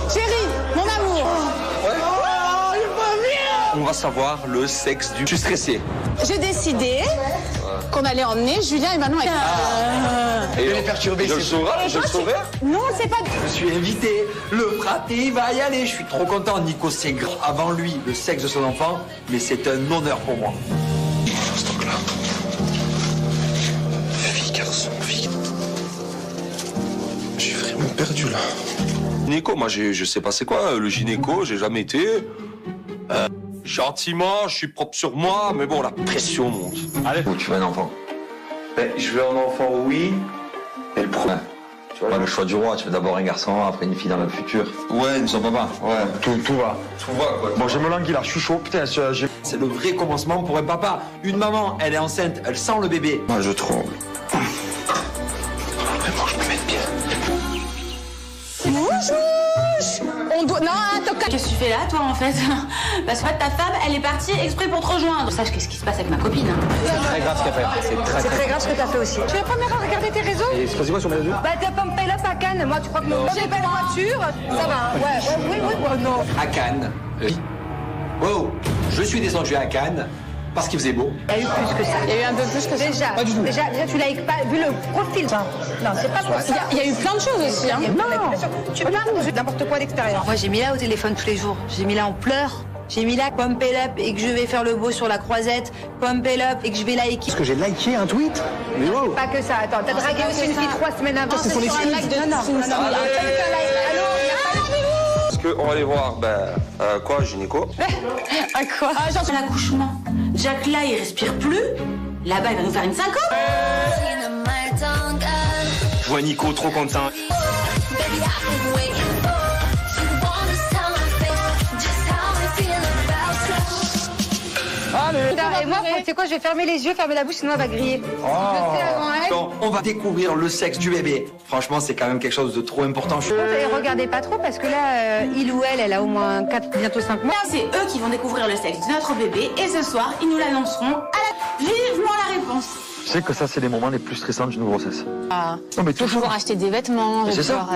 chérie, mon amour. On va savoir le sexe du... Je suis stressé. J'ai décidé qu'on allait emmener Julien et Manon. Et les perturber, je le saurai. Non, c'est pas. Je suis invité. Le fraté va y aller. Je suis trop content. Nico, c'est grand avant lui, le sexe de son enfant. Mais c'est un honneur pour moi. Ce truc-là. Fille, garçon, fille. Je suis vraiment perdu là. Gynéco, moi je sais pas c'est quoi le gynéco, j'ai jamais été. Gentiment, je suis propre sur moi, mais bon, la pression monte. Allez. Où tu veux un enfant? Je veux un enfant, oui. Et le problème. Tu vois, le choix du roi, tu veux d'abord un garçon, après une fille dans le futur. Ouais, son papa. Ouais. Tout va. Tout va, quoi. Bon, je me languis là, je suis chaud. Putain, C'est le vrai commencement pour un papa. Une maman, elle est enceinte, elle sent le bébé. Moi, je tremble. Vraiment, je me mets bien. On doit. Non, attends. Qu'est-ce que tu fais là, toi, en fait? Parce que ta femme, elle est partie exprès pour te rejoindre. Sache qu'est-ce qui se passe avec ma copine. C'est très grave ce qu'elle fait. C'est très grave ce que t'as fait aussi. Tu veux pas me regarder tes réseaux? Et c'est quoi sur mes réseaux? Bah, t'as pompé là à Cannes. Moi, tu crois que j'ai pas de voiture? Ça va. Ouais, non. À Cannes. Oh, je suis descendu à Cannes parce qu'il faisait beau. Il y a eu plus que ça. Il y a eu un peu plus que ça. Déjà, pas du tout. Déjà tu l'as pas vu le profil. Non, c'est pas possible. Il y a eu plein de choses aussi. Hein. Non. Tu regardes n'importe quoi d'extérieur. Moi, j'ai mis là au téléphone tous les jours. J'ai mis là en pleurs. J'ai mis là pump it up et que je vais faire le beau sur la croisette. Pump it up et que je vais liker. Parce que j'ai liké un tweet. Mais wow. Pas que ça. Attends, t'as dragué aussi une fille 3 semaines avant. C'est son excuse. Parce qu'on va aller voir, quoi, gynéco? À quoi? Genre l'accouchement. Jack là, il respire plus. Là-bas, il va nous faire une syncope. Je vois Nico trop content. Allez. Et moi, tu sais quoi, je vais fermer les yeux, fermer la bouche, sinon elle va griller. Je sais avant elle. Donc, on va découvrir le sexe du bébé. Franchement, c'est quand même quelque chose de trop important. Et regardez pas trop parce que là, il ou elle a au moins 4, bientôt 5 mois. C'est eux qui vont découvrir le sexe de notre bébé et ce soir, ils nous l'annonceront vivement la réponse. Je sais que ça, c'est les moments les plus stressants d'une grossesse. Ah. Non, mais Je vais pouvoir acheter des vêtements. C'est ça.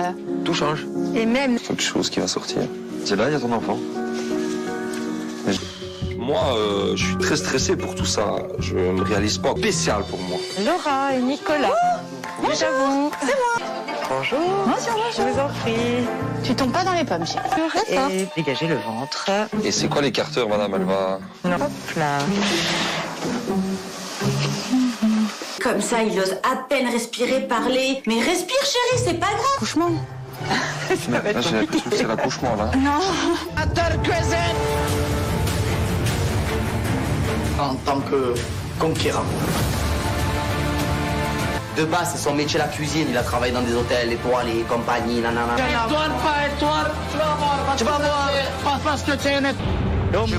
Tout change. Et même. Quelque chose qui va sortir. C'est là, il y a ton enfant. Moi, je suis très stressé pour tout ça. Je me réalise pas. Spécial pour moi. Laura et Nicolas. Bonjour. C'est moi. Bonjour. Bonjour. Je vous en prie. Tu tombes pas dans les pommes, chérie. Et dégagez le ventre. Et c'est quoi l'écarteur, madame? Elle va... Non. Hop là. Comme ça, il ose à peine respirer, parler. Mais respire, chérie, c'est pas grave. Accouchement. Là, j'ai l'impression que c'est l'accouchement, là. Non. En tant que conquérant. De base, c'est son métier, la cuisine. Il a travaillé dans des hôtels, étoiles et compagnie, nanana. Étoile, pas étoile, tu vas voir. Tu vas voir. Pas parce que tu es net. Bonjour les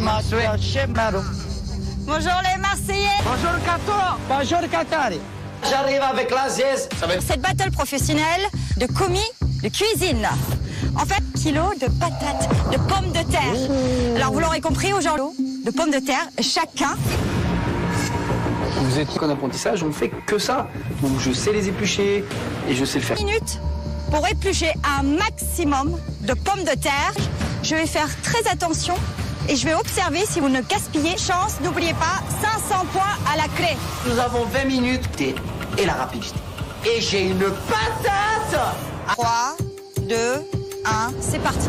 Marseillais. Bonjour Qatar. Bonjour Qatar. J'arrive avec la zièze. Cette battle professionnelle de commis de cuisine. En fait, kilos de patates, de pommes de terre. Alors vous l'aurez compris, aujourd'hui, de pommes de terre, chacun. Vous êtes en apprentissage, on fait que ça. Donc je sais les éplucher et je sais le faire. Minutes pour éplucher un maximum de pommes de terre. Je vais faire très attention et je vais observer si vous ne gaspillez. Chance, n'oubliez pas, 500 points à la clé. Nous avons 20 minutes et la rapidité. Et j'ai une patate. 3, 2, 1, c'est parti.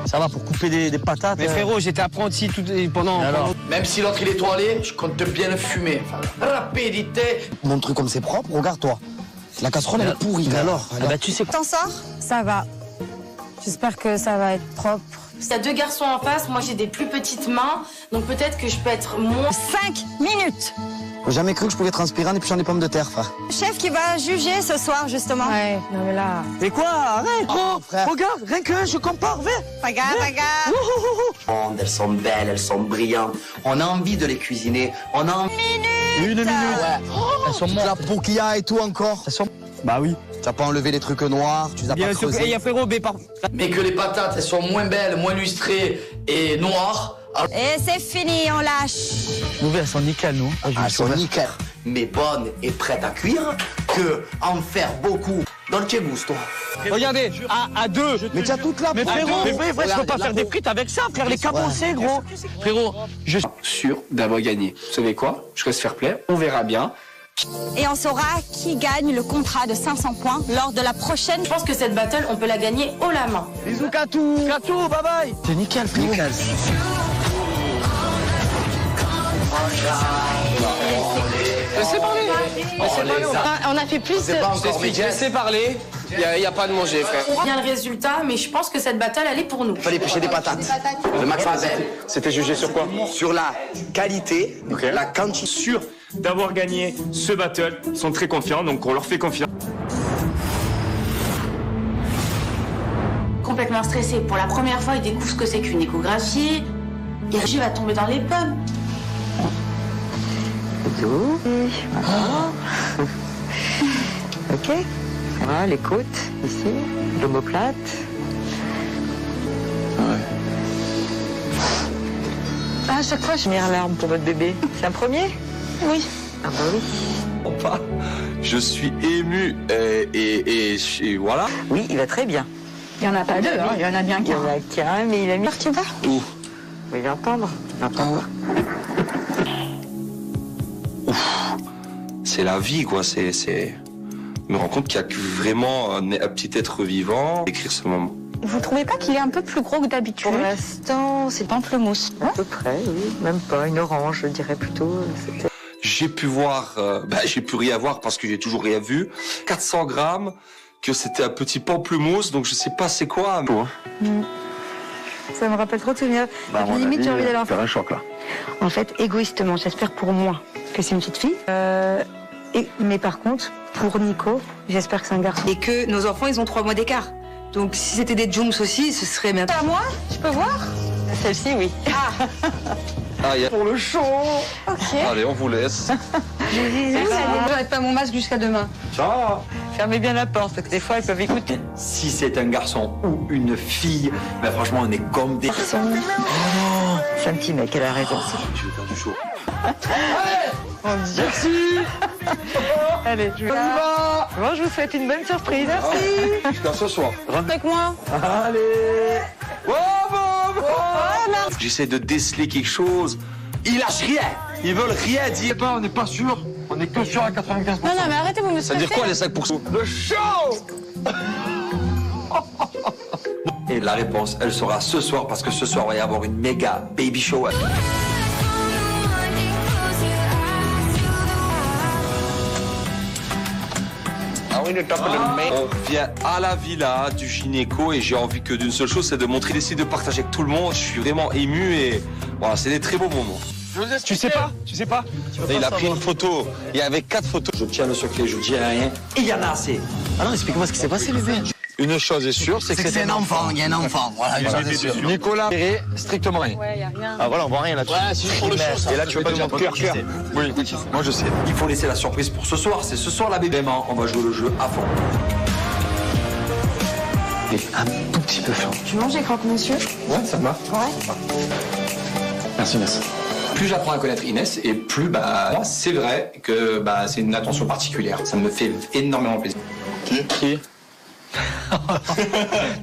Ça va pour couper des patates. Mais frérot, j'étais apprenti pendant... Même si l'autre il est toilé, je compte bien le fumer. Rapidité. Mon truc comme c'est propre, regarde-toi. La casserole, elle est pourrie. Alors, tu sais... T'en sors? Ça va. J'espère que ça va être propre. Il y a deux garçons en face, moi j'ai des plus petites mains, donc peut-être que je peux être moins... 5 minutes. J'ai jamais cru que je pouvais transpirer en épluchant des pommes de terre, frère. Chef qui va juger ce soir, justement. Ouais, non mais là... Mais quoi? Arrête, gros. Regarde, rien que je compare, viens. Regarde. Elles sont belles, elles sont brillantes. On a envie de les cuisiner. On a envie... Une minute. Ouais. Elles sont mortes. La peau qu'il y a et tout encore. Bah oui. Tu vas pas enlever les trucs noirs, tu les as pas creusés. Il y a frérot, Mais que les patates, elles sont moins belles, moins lustrées et noires. Et c'est fini, on lâche. Nous, elles sont nickel, nous. Elles sont nickel. Mais bonnes et prêtes à cuire, que en faire beaucoup dans le gusto. Regardez, à deux. Mais tu as toute la peau. Mais frérot, je peux pas faire des frites avec ça, frère. Les cabossés, gros. Frérot, je suis sûr d'avoir gagné. Vous savez quoi? Je reste fair play. On verra bien. Et on saura qui gagne le contrat de 500 points lors de la prochaine. Je pense que cette battle, on peut la gagner haut la main. Bisous, Katou. Katou, bye bye. C'est nickel, frérot. Nickel. Laissez parler. On a fait plus de... Je t'explique, laissez parler. Il n'y a pas de manger, frère. Bien le résultat, mais je pense que cette battle, elle est pour nous. Il fallait pêcher des patates. Le max Mazel. C'était jugé sur quoi? Sur la qualité, la quantité. Sûr d'avoir gagné ce battle. Ils sont très confiants, donc on leur fait confiance. Complètement stressé. Pour la première fois, il découvre ce que c'est qu'une échographie. Et Régis va tomber dans les pommes. Voilà. Ok. Voilà, les côtes, ici, l'omoplate. À chaque fois, je mets une larme pour votre bébé. C'est un premier? Oui. Ah bah oui. Je suis ému et voilà. Oui, il va très bien. Il n'y en a pas deux, hein. Il y en a bien Il y en a qu'un, mais il a mis... Tu vas? Où? Il va entendre. C'est la vie, quoi. C'est... Je me rends compte qu'il y a vraiment un petit être vivant. Écrire ce moment. Vous trouvez pas qu'il est un peu plus gros que d'habitude? Pour l'instant, c'est pamplemousse. À peu près, oui. Même pas, une orange, je dirais plutôt. J'ai pu voir... j'ai pu rien voir parce que j'ai toujours rien vu. 400 grammes, que c'était un petit pamplemousse, donc je sais pas c'est quoi. Ça me rappelle trop de souvenirs. Limite, j'ai envie d'aller en faire un choc, là. En fait, égoïstement, j'espère pour moi que c'est une petite fille. Mais par contre, pour Nico, j'espère que c'est un garçon. Et que nos enfants, ils ont 3 mois d'écart. Donc si c'était des Jooms aussi, ce serait même... À moi? Je peux voir? Celle-ci, oui. Ah. Pour le show. Ok. Allez, on vous laisse. Je n'arrête pas mon masque jusqu'à demain. Ciao. Fermez bien la porte, parce que des fois, ils peuvent écouter. Si c'est un garçon ou une fille, ben franchement, on est comme des... C'est un petit mec, elle a raison. Je vais faire du show. Merci. Allez, je vais... Bon, je vous souhaite une bonne surprise. Merci. Jusqu'à ce soir. Rentre avec moi. Allez. J'essaie de déceler quelque chose. Ils lâchent rien. Ils veulent rien dire. On n'est pas sûr. On est que sûr à 95%. Non, mais arrêtez, vous me Ça veut dire quoi les 5%? Le show. Et la réponse, elle sera ce soir, parce que ce soir, il va y avoir une méga baby show. On vient à la villa du gynéco et j'ai envie que d'une seule chose, c'est de montrer les sites, de partager avec tout le monde. Je suis vraiment ému et voilà, c'est des très beaux moments. Tu sais pas? Il a pris une photo. Il y avait 4 photos. Je tiens le secret, je dis rien. Et il y en a assez. Ah non, explique-moi ce qui s'est passé, bébé. Une chose est sûre, c'est que C'est un enfant, il y a un enfant. Voilà, une chose est sûre. Nicolas, strictement rien. Ouais, y a rien. Ah voilà, on voit rien là-dessus. Ouais, c'est juste pour le show. Et là, tu veux pas dire cœur. Oui, moi je sais. Il faut laisser la surprise pour ce soir. C'est ce soir la bébé. On va jouer le jeu à fond. Un tout petit peu chaud. Tu manges les croque-monsieur? Ouais, ça va. Ouais. Merci, merci. Plus j'apprends à connaître Inès et plus c'est vrai que c'est une attention particulière. Ça me fait énormément plaisir. Qui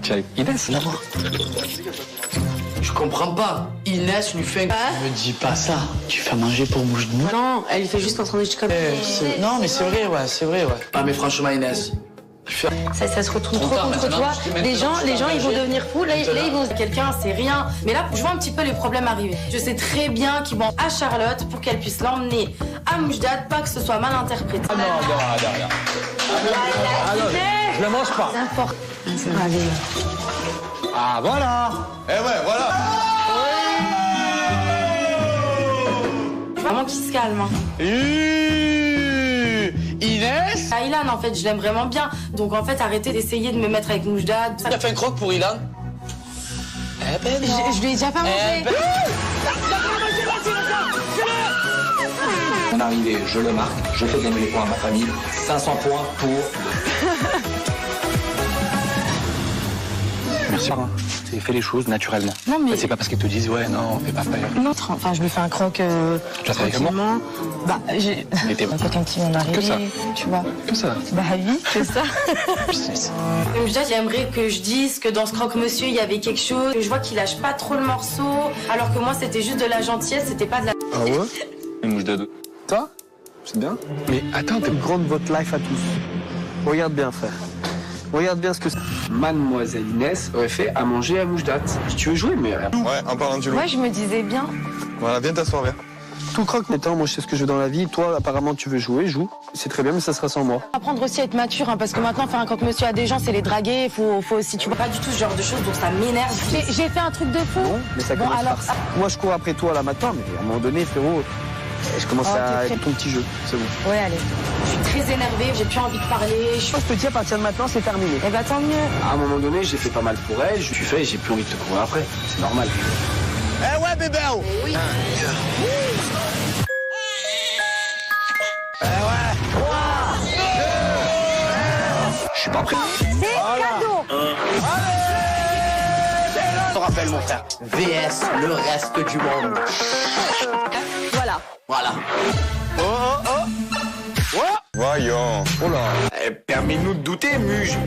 Tu es avec Inès là-bas? Je comprends pas. Inès lui fait... Me dis pas ça. Tu fais manger pour bouche de mou. Non, elle lui fait juste un sandwich comme Non, mais c'est vrai, ouais, c'est vrai, ouais. Ah, mais franchement, Inès. ça se retourne trop contre toi. Les gens, ils vont devenir fous. Là, ils vont quelqu'un, c'est rien. Mais là, je vois un petit peu les problèmes arriver. Je sais très bien qu'ils vont à Charlotte pour qu'elle puisse l'emmener à Moujdat, pas que ce soit mal interprété. Ah non. Je la mange pas. C'est important. Ah voilà. Eh ouais, voilà. Vraiment qu'il se calme. Inès? Ilan, en fait, je l'aime vraiment bien. Donc, en fait, arrêtez d'essayer de me mettre avec Moujdat. T'as fait un croque pour Ilan? Eh ben non. Je lui ai déjà pas mangé. Mon arrivée, je le marque, je fais gagner les points à ma famille. 500 points pour... Merci. Tu fais les choses naturellement. Non, mais... C'est pas parce qu'ils te disent ouais, non, fais pas peur. Non, enfin, je lui fais un croque Tu as fait avec moi? J'ai Mais t'es un coton qui m'en arrive, que ça. tu vois. Que ça. Bah oui, c'est ça. Moujdat, j'aimerais que je dise que dans ce croque-monsieur, il y avait quelque chose. Que je vois qu'il lâche pas trop le morceau, alors que moi, c'était juste de la gentillesse, c'était pas de la... Ah ouais? Une mouche de deux. Ça? C'est bien? Mais attends, t'es grande votre life à tous. Regarde bien, frère. Regarde bien ce que c'est. Mademoiselle Inès aurait fait à manger à Moujdat. Si tu veux jouer, mais... Ouais, en parlant du loup. Ouais, je me disais bien. Voilà, viens t'asseoir, viens. Tout croque n'étant, moi je sais ce que je veux dans la vie. Toi, apparemment, tu veux jouer, joue. C'est très bien, mais ça sera sans moi. Apprendre aussi à être mature, hein, parce que maintenant, faire un croque-monsieur à des gens, c'est les draguer. Faut aussi, tu vois, pas du tout ce genre de choses, donc ça m'énerve. J'ai fait un truc de fou. Bon, mais ça commence par ça. Moi, je cours après toi là maintenant, mais à un moment donné, frérot, je commence à être ton petit jeu. C'est bon. Ouais, allez. Je suis très énervée, j'ai plus envie de parler. Je te dis, à partir de maintenant, c'est terminé. Eh bah, tant mieux. À un moment donné, j'ai fait pas mal pour elle, je suis fait, j'ai plus envie de te courir après. C'est normal. Eh ouais, bébé. Oui. Je suis pas prêt. C'est cadeau. Je te rappelle, mon frère. VS, le reste du monde. Voilà. Voilà. Voyons. Oh là. Permets-nous de douter, Muge.